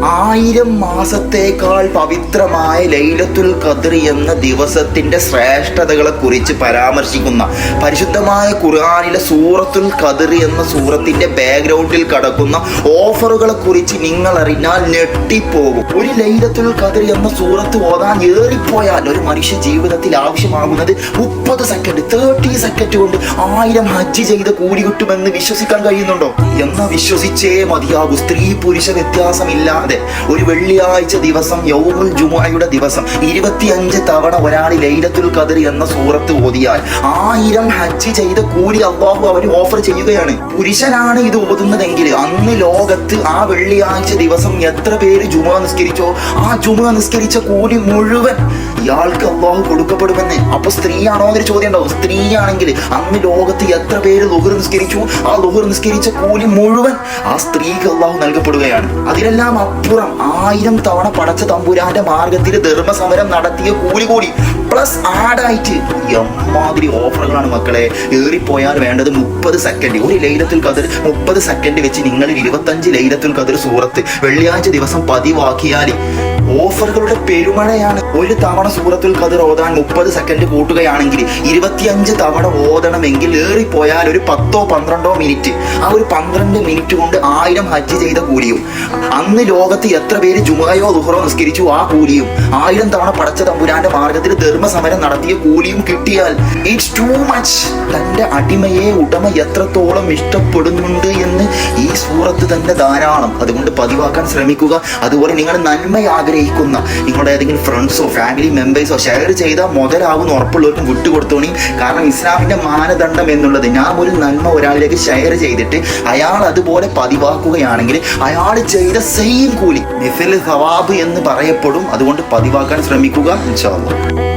1000 മാസത്തേക്കാൾ പവിത്രമായ ലൈലത്തുൽ ഖദ്ർ എന്ന ദിവസത്തിന്റെ ശ്രേഷ്ഠതകളെ കുറിച്ച് പരാമർശിക്കുന്ന പരിശുദ്ധമായ ഖുർആനിലെ സൂറത്തുൽ ഖദ്ർ എന്ന സൂറത്തിന്റെ ബാക്ക്ഗ്രൗണ്ടിൽ കിടക്കുന്ന ഓഫറുകളെ കുറിച്ച് നിങ്ങൾ അറിഞ്ഞാൽ ഞെട്ടിപ്പോകും. ഒരു ലൈലത്തുൽ ഖദ്ർ എന്ന സൂറത്ത് ഓതാൻ ഏറിപ്പോയാൽ ഒരു മനുഷ്യ ജീവിതത്തിൽ ആവശ്യമാകുന്നത് 30 സെക്കൻഡ് കൊണ്ട് 1000 ഹജ്ജ് ചെയ്ത് കൂലി കിട്ടുമെന്ന് വിശ്വസിക്കാൻ കഴിയുന്നുണ്ടോ? എന്നാ വിശ്വസിച്ചേ മതിയാകൂ. സ്ത്രീ പുരുഷ വ്യത്യാസമില്ലാതെ ഒരു വെള്ളിയാഴ്ച ദിവസം യൗമുൽ ജുമുഅയുടെ ദിവസം 25 തവണ ഒരാൾ ലൈലത്തുൽ ഖദ്ർ എന്ന സൂറത്ത് ഓതിയാൽ 1000 ഹജ്ജ് ചെയ്ത കൂലി അല്ലാഹു അവന് ഓഫർ ചെയ്യുകയാണ്. പുരുഷനാണ് ഇത് ഓതുന്നതെങ്കിൽ അന്ന് ലോകത്ത് ആ വെള്ളിയാഴ്ച ദിവസം എത്ര പേര് ജുമുഅ നിസ്കരിച്ചോ ആ ജുമുഅ നിസ്കരിച്ച കൂലി മുഴുവൻ ഇയാൾക്ക് അല്ലാഹു കൊടുക്കപ്പെടുമെന്ന്. അപ്പൊ സ്ത്രീയാണോ എന്നൊരു ചോദ്യം ഉണ്ടാവും. സ്ത്രീയാണെങ്കിൽ അന്ന് ലോകത്ത് എത്ര പേര് ളുഹർ നിസ്കരിച്ചു ആ ളുഹർ നിസ്കരിച്ച കൂലി മുഴുവൻ ആ സ്ത്രീക്ക് അല്ലാഹു നൽകപ്പെടുകയാണ്. അതിനെല്ലാം അപ്പുറം 1000 തവണ പടച്ച തമ്പുരാന്റെ മാർഗത്തിൽ ധർമ്മസമരം നടത്തിയ കൂലി കൂടി പ്ലസ് ആഡായിട്ട് എമ്മാതിരി ഓഫറുകളാണ് മക്കളെ. ഏറിപ്പോയാൽ വേണ്ടത് 30 സെക്കൻഡ്. ഒരു ലൈലത്തുൽ ഖദ്ർ 30 സെക്കൻഡ് വെച്ച് നിങ്ങൾ 25 ലൈലത്തുൽ ഖദ്ർ സൂറത്ത് വെള്ളിയാഴ്ച ദിവസം പതിവാക്കിയാൽ ഓഫറുകളുടെ പെരുമഴയാണ്. ഒരു തവണ സൂറത്തുൽ ഖദ്ർ ഓതാൻ 30 സെക്കൻഡ് കൂട്ടുകയാണെങ്കിൽ 25 തവണ ഓതണമെങ്കിൽ ഏറിപ്പോയാൽ ഒരു 10-12 മിനിറ്റ്. ആ ഒരു 12 മിനിറ്റ് കൊണ്ട് 1000 ഹജ്ജ് ചെയ്ത കൂലിയും അന്ന് ലോകത്ത് എത്ര പേര് ജുമുഅയോ ളുഹറോ നിസ്കരിച്ചു ആ കൂലിയും 1000 തവണ പടച്ച തമ്പുരാന്റെ മാർഗത്തിൽ ധർമ്മസമരം നടത്തിയ കൂലിയും കിട്ടിയാൽ ഇറ്റ്സ് ടു മച്ച്. തന്റെ അടിമയെ ഉടമ എത്രത്തോളം ഇഷ്ടപ്പെടുന്നുണ്ട് എന്ന് ഈ സൂറത്ത് തന്നെ ധാരാളം. അതുകൊണ്ട് പതിവാക്കാൻ ശ്രമിക്കുക. അതുപോലെ നിങ്ങൾ നന്മ ആഗ്രഹിക്കുന്ന നിങ്ങളുടെ ഏതെങ്കിലും ഫ്രണ്ട്സോ ഫാമിലി മെമ്പേഴ്സോ ഷെയർ ചെയ്താൽ മുതലാവുന്ന ഉറപ്പുള്ളവർക്കും വിട്ടുകൊടുത്തോണി. കാരണം ഇസ്ലാമിന്റെ മാനദണ്ഡം എന്നുള്ളത് ഞാൻ ഒരു നന്മ ഒരാളിലേക്ക് ഷെയർ ചെയ്തിട്ട് അയാൾ അതുപോലെ പതിവാക്കുകയാണെങ്കിൽ അയാൾ ചെയ്ത സെയിം കൂലി മിസ്ൽ സവാബ് എന്ന് പറയപ്പെടും. അതുകൊണ്ട് പതിവാക്കാൻ ശ്രമിക്കുക ഇൻഷാ അല്ലാഹ്.